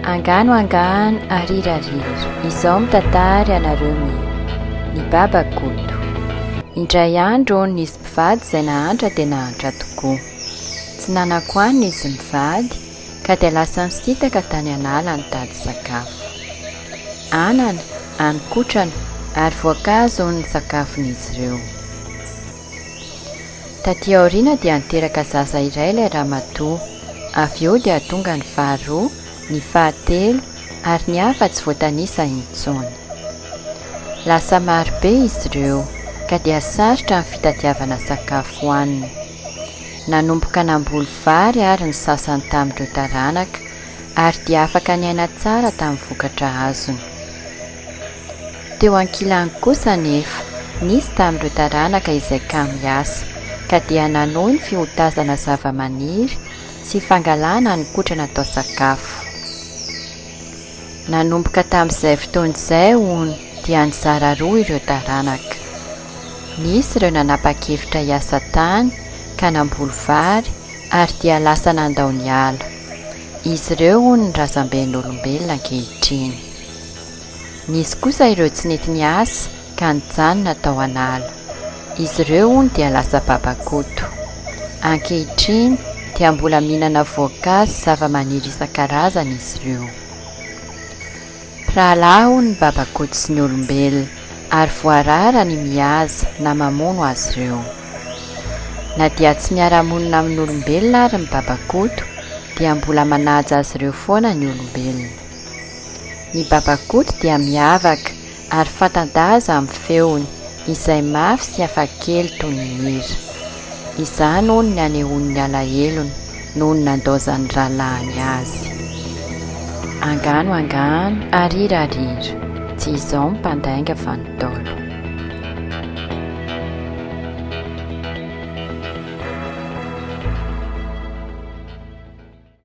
Angano arirariry, izao mitantara anareo ny babakoto. Indray andro nisy mpivady izay nahantra dia nahantra tokoa. Tsy nanankoanina izy mivady ka dia lasa nisitaka tany an'ala nitady sakafo. Anana, hanin-kotrana ary voankazo ny sakafon'izy ireo. Taty aoriana dia niteraka zaza iray ilay ramatoa. Avy eo dia tonga ny faharoa, ny fahatelo ary ny hafa tsy voatanisa intsony. Lasa marobe izy ireo ka dia sarotra ny fitadiavana sakafo hohanina. Nanomboka namboly vary ary ny sasany tamin'ireo taranaka ary dia afaka niaina tsara tamin'ny vokatra azony. Teo ankilany kosa nefa nisy tamin'ireo taranaka izay kamo miasa ka dia nanohy ny fihotazana zava-maniry sy fangalana hanin-kotrana atao sakafo. Nanomboka tamin'izay fotoana izay hono dia nizara roa ireo taranaka. Nisy ireo nanapa-kevitra hiasa tany ka namboly vary ary dia lasa nandao ny ala. Izy ireo hono ny razamben'olombelona ankehitriny. Nisy kosa ireo tsy nety niasa ka nijanona tao an'ala. Izy ireo hono dia lasa babakoto. Ankehitriny dia mbola mihinana voankazo zava-maniry isan-karazany izy ireo. Rahalahy ny babakoto sy ny olombelona ary voarara ny mihaza na mamono azy ireo. Na dia tsy miara-monina amin'ny olombelona ary ny babakoto dia mbola manaja azy ireo foana ny olombelona. Ny babakoto dia miavaka ary fatan-daza amin'ny feony izay mafy sy hafakely toy ny hira. Izany hono ny anehoan'ny alahelony noho ny nandaozan'ny rahalahy azy. Angano arirariry, tsy izao mpandainga fa ny Ntaolo.